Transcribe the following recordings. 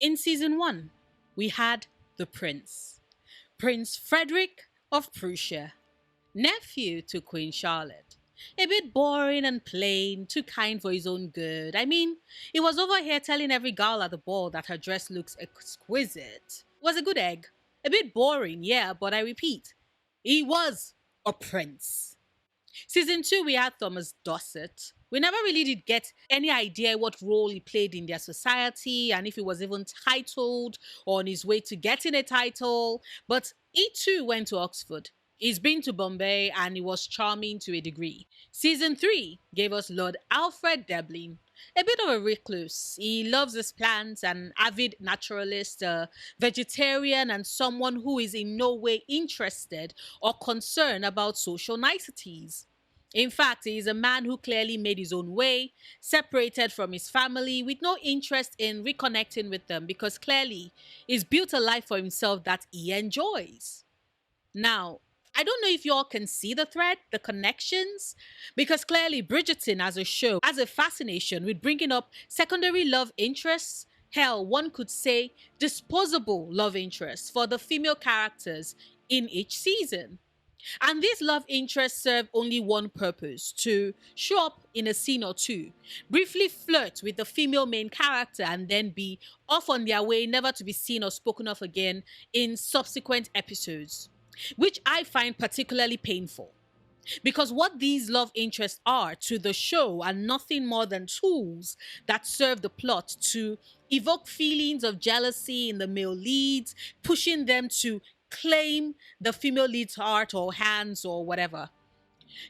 In season 1, we had the Prince, Prince Frederick of Prussia, nephew to Queen Charlotte. A bit boring and plain, too kind for his own good. I mean, he was over here telling every girl at the ball that her dress looks exquisite. Was a good egg. A bit boring, yeah, but I repeat, he was a prince. Season 2, we had Thomas Dorset. We never really did get any idea what role he played in their society and if he was even titled or on his way to getting a title. But he too went to Oxford. He's been to Bombay and he was charming to a degree. Season 3 gave us Lord Alfred Debling. A bit of a recluse. He loves his plants, an avid naturalist, a vegetarian, and someone who is in no way interested or concerned about social niceties. In fact, he is a man who clearly made his own way, separated from his family, with no interest in reconnecting with them because clearly he's built a life for himself that he enjoys. Now, I don't know if you all can see the thread, the connections, because clearly Bridgerton as a show has a fascination with bringing up secondary love interests. Hell, one could say disposable love interests for the female characters in each season. And these love interests serve only one purpose to show up in a scene or two, briefly flirt with the female main character, and then be off on their way, never to be seen or spoken of again in subsequent episodes, which I find particularly painful. Because what these love interests are to the show are nothing more than tools that serve the plot to evoke feelings of jealousy in the male leads, pushing them to claim the female lead's heart or hands or whatever.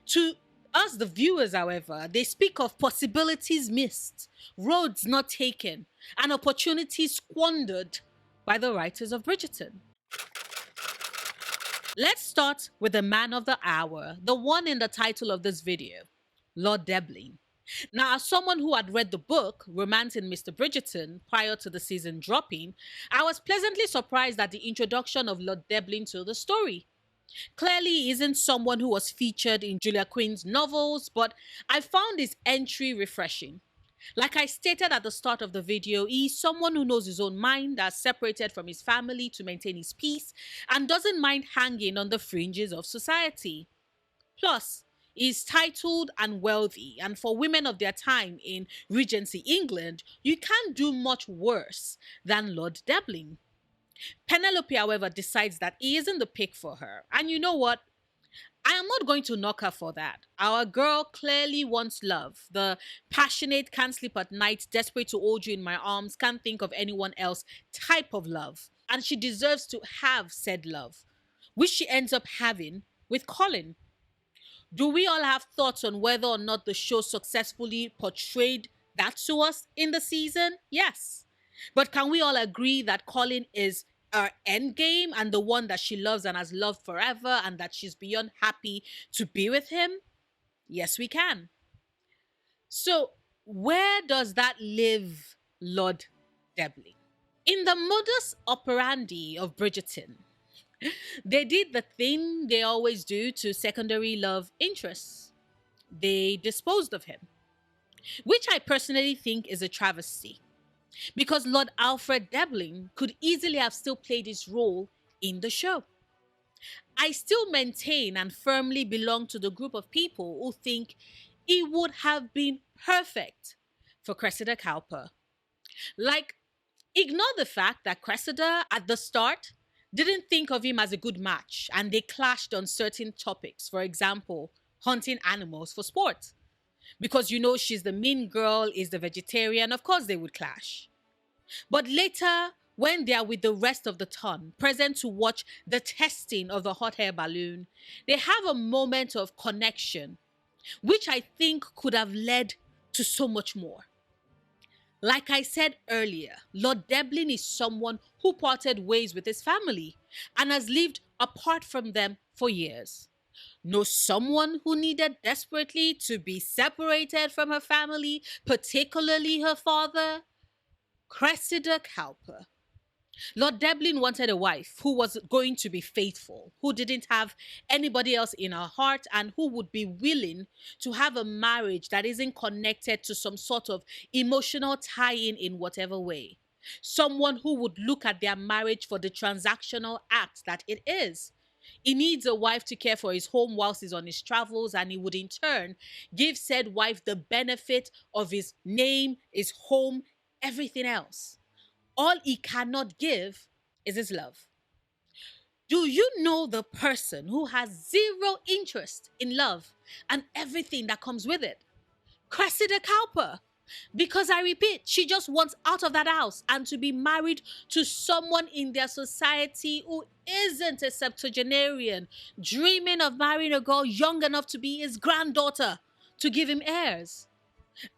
To us, the viewers, however, they speak of possibilities missed, roads not taken, and opportunities squandered by the writers of Bridgerton. Let's start with the man of the hour, the one in the title of this video, Lord Debling. Now, as someone who had read the book, Romancing Mr. Bridgerton, prior to the season dropping, I was pleasantly surprised at the introduction of Lord Debling to the story. Clearly, he isn't someone who was featured in Julia Quinn's novels, but I found his entry refreshing. Like I stated at the start of the video, he's someone who knows his own mind, that's separated from his family to maintain his peace, and doesn't mind hanging on the fringes of society. Plus, he's titled and wealthy, and for women of their time in Regency England, you can't do much worse than Lord Debling. Penelope, however, decides that he isn't the pick for her. And you know what? I am not going to knock her for that. Our girl clearly wants love. The passionate, can't sleep at night, desperate to hold you in my arms, can't think of anyone else type of love. And she deserves to have said love, which she ends up having with Colin. Do we all have thoughts on whether or not the show successfully portrayed that to us in the season? Yes. But can we all agree that Colin is her end game and the one that she loves and has loved forever and that she's beyond happy to be with him? Yes, we can. So, where does that leave Lord Debling? In the modus operandi of Bridgerton, they did the thing they always do to secondary love interests. They disposed of him, which I personally think is a travesty because Lord Alfred Debling could easily have still played his role in the show. I still maintain and firmly belong to the group of people who think he would have been perfect for Cressida Cowper. Like, ignore the fact that Cressida at the start didn't think of him as a good match and they clashed on certain topics. For example, hunting animals for sport. Because you know she's the mean girl, is the vegetarian, of course they would clash. But later, when they are with the rest of the ton, present to watch the testing of the hot air balloon, they have a moment of connection, which I think could have led to so much more. Like I said earlier, Lord Debling is someone who parted ways with his family and has lived apart from them for years. Know someone who needed desperately to be separated from her family, particularly her father? Cressida Cowper. Lord Debling wanted a wife who was going to be faithful, who didn't have anybody else in her heart, and who would be willing to have a marriage that isn't connected to some sort of emotional tie-in whatever way. Someone who would look at their marriage for the transactional act that it is. He needs a wife to care for his home whilst he's on his travels, and he would in turn give said wife the benefit of his name, his home, everything else. All he cannot give is his love. Do you know the person who has zero interest in love and everything that comes with it? Cressida Cowper. Because I repeat, she just wants out of that house and to be married to someone in their society who isn't a septuagenarian, dreaming of marrying a girl young enough to be his granddaughter to give him heirs.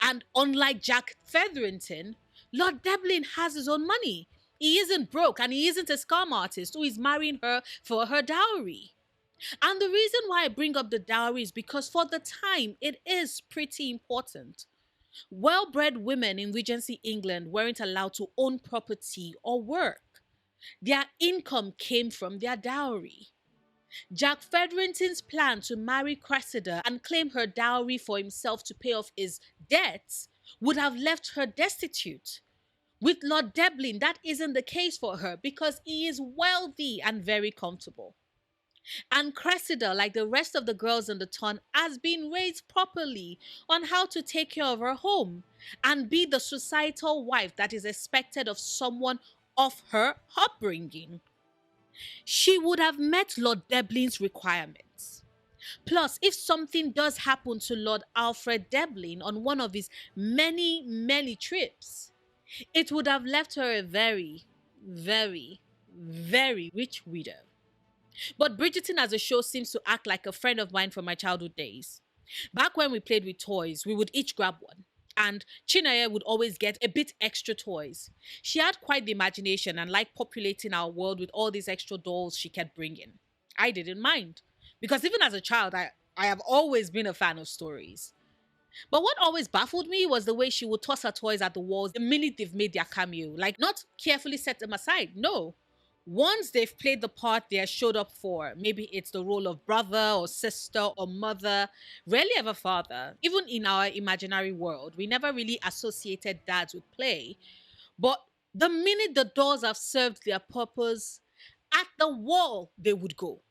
And unlike Jack Featherington, Lord Debling has his own money. He isn't broke and he isn't a scam artist who is marrying her for her dowry. And the reason why I bring up the dowry is because for the time, it is pretty important. Well bred women in Regency England weren't allowed to own property or work. Their income came from their dowry. Jack Featherington's plan to marry Cressida and claim her dowry for himself to pay off his debts would have left her destitute. With Lord Debling, that isn't the case for her because he is wealthy and very comfortable. And Cressida, like the rest of the girls in the town, has been raised properly on how to take care of her home and be the societal wife that is expected of someone of her upbringing. She would have met Lord Debling's requirements. Plus, if something does happen to Lord Alfred Debling on one of his many, many trips, it would have left her a very, very, very rich widow. But Bridgerton as a show seems to act like a friend of mine from my childhood days. Back when we played with toys, we would each grab one. And Chinaya would always get a bit extra toys. She had quite the imagination and liked populating our world with all these extra dolls she kept bringing. I didn't mind. Because even as a child, I have always been a fan of stories. But what always baffled me was the way she would toss her toys at the walls the minute they've made their cameo. Like, not carefully set them aside, no. Once they've played the part they are showed up for, maybe it's the role of brother or sister or mother, rarely ever father. Even in our imaginary world, we never really associated dads with play. But the minute the dolls have served their purpose, at the wall they would go.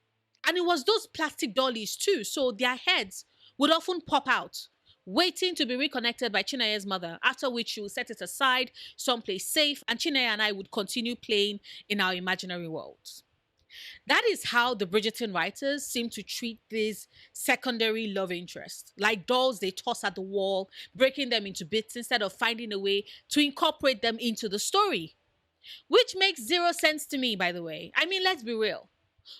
And it was those plastic dollies too, so their heads would often pop out, waiting to be reconnected by Chinaya's mother, after which she would set it aside, someplace safe, and Chinaya and I would continue playing in our imaginary worlds. That is how the Bridgerton writers seem to treat these secondary love interests, like dolls they toss at the wall, breaking them into bits instead of finding a way to incorporate them into the story. Which makes zero sense to me, by the way. I mean, let's be real.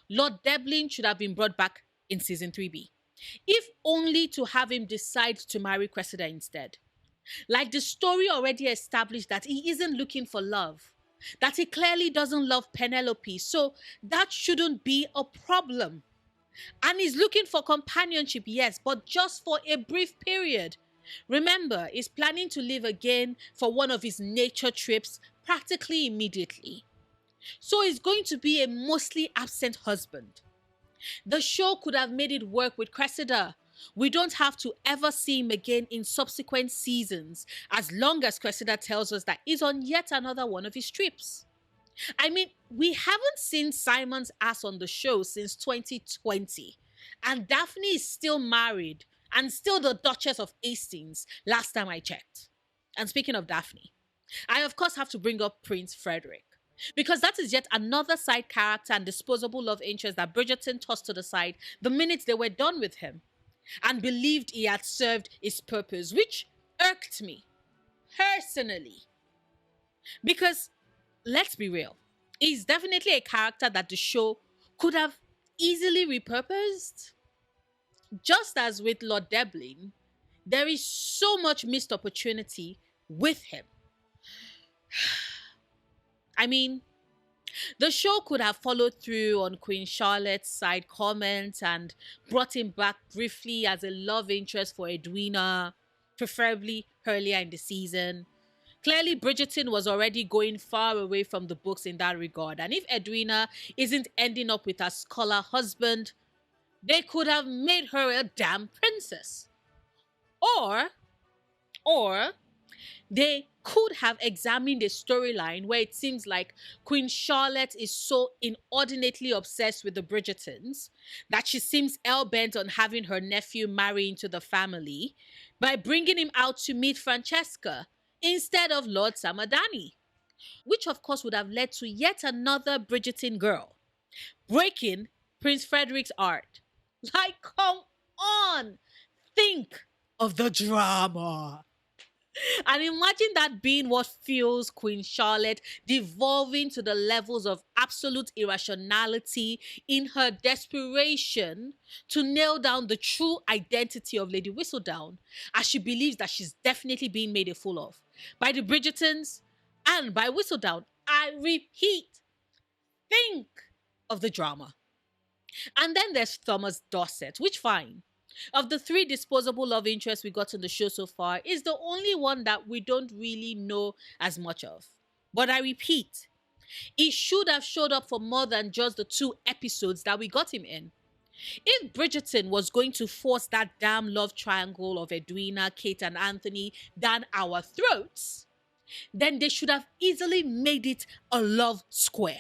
Lord Debling should have been brought back in season 3B, if only to have him decide to marry Cressida instead. Like the story already established that he isn't looking for love, that he clearly doesn't love Penelope, so that shouldn't be a problem. And he's looking for companionship, yes, but just for a brief period. Remember, he's planning to leave again for one of his nature trips practically immediately. So he's going to be a mostly absent husband. The show could have made it work with Cressida. We don't have to ever see him again in subsequent seasons, as long as Cressida tells us that he's on yet another one of his trips. I mean, we haven't seen Simon's ass on the show since 2020, and Daphne is still married and still the Duchess of Hastings, last time I checked. And speaking of Daphne, I of course have to bring up Prince Frederick. Because that is yet another side character and disposable love interest that Bridgerton tossed to the side the minute they were done with him and believed he had served his purpose, which irked me personally. Because, let's be real, he's definitely a character that the show could have easily repurposed. Just as with Lord Debling, there is so much missed opportunity with him. I mean, the show could have followed through on Queen Charlotte's side comments and brought him back briefly as a love interest for Edwina, preferably earlier in the season. Clearly, Bridgerton was already going far away from the books in that regard, and if Edwina isn't ending up with a scholar husband, they could have made her a damn princess. Or They could have examined a storyline where it seems like Queen Charlotte is so inordinately obsessed with the Bridgertons that she seems hell bent on having her nephew marry into the family by bringing him out to meet Francesca instead of Lord Samadani, which of course would have led to yet another Bridgerton girl breaking Prince Frederick's heart. Like, come on! Think of the drama. And imagine that being what fuels Queen Charlotte devolving to the levels of absolute irrationality in her desperation to nail down the true identity of Lady Whistledown, as she believes that she's definitely being made a fool of by the Bridgertons and by Whistledown. I repeat, think of the drama. And then there's Thomas Dorset, which fine. Of the three disposable love interests we got in the show so far, is the only one that we don't really know as much of. But I repeat, he should have showed up for more than just the 2 episodes that we got him in. If Bridgerton was going to force that damn love triangle of Edwina, Kate, and Anthony down our throats, then they should have easily made it a love square.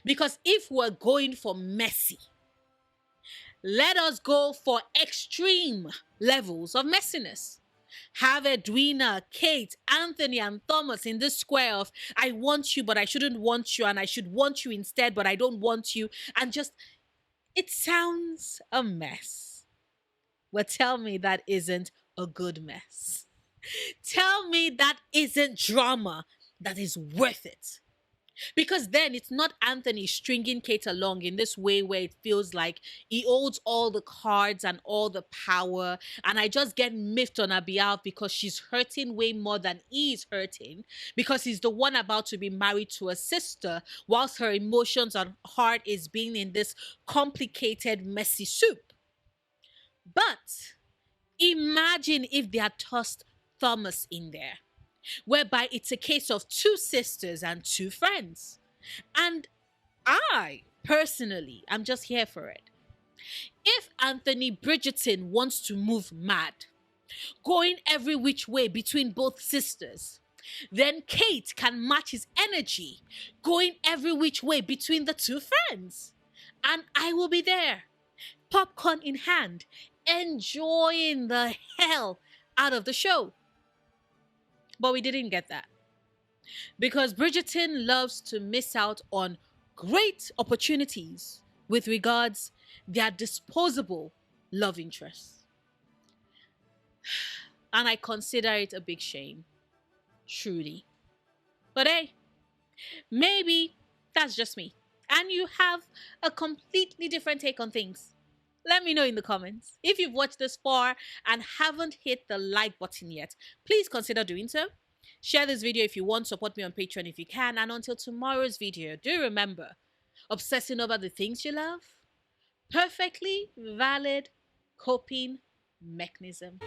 Because if we're going for messy, let us go for extreme levels of messiness. Have Edwina, Kate, Anthony, and Thomas in this square of I want you, but I shouldn't want you, and I should want you instead, but I don't want you. And just, it sounds a mess. But tell me that isn't a good mess. Tell me that isn't drama that is worth it. Because then it's not Anthony stringing Kate along in this way where it feels like he holds all the cards and all the power, and I just get miffed on her behalf because she's hurting way more than he's hurting, because he's the one about to be married to a sister, whilst her emotions and heart is being in this complicated, messy soup. But imagine if they had tossed Thomas in there, whereby it's a case of 2 sisters and 2 friends. And I, personally, I'm just here for it. If Anthony Bridgerton wants to move mad, going every which way between both sisters, then Kate can match his energy, going every which way between the 2 friends. And I will be there, popcorn in hand, enjoying the hell out of the show. But we didn't get that. Because Bridgerton loves to miss out on great opportunities with regards their disposable love interests. And I consider it a big shame. Truly. But hey, maybe that's just me. And you have a completely different take on things. Let me know in the comments. If you've watched this far and haven't hit the like button yet, please consider doing so. Share this video if you want, support me on Patreon if you can, and until tomorrow's video, do remember, obsessing over the things you love, perfectly valid coping mechanism.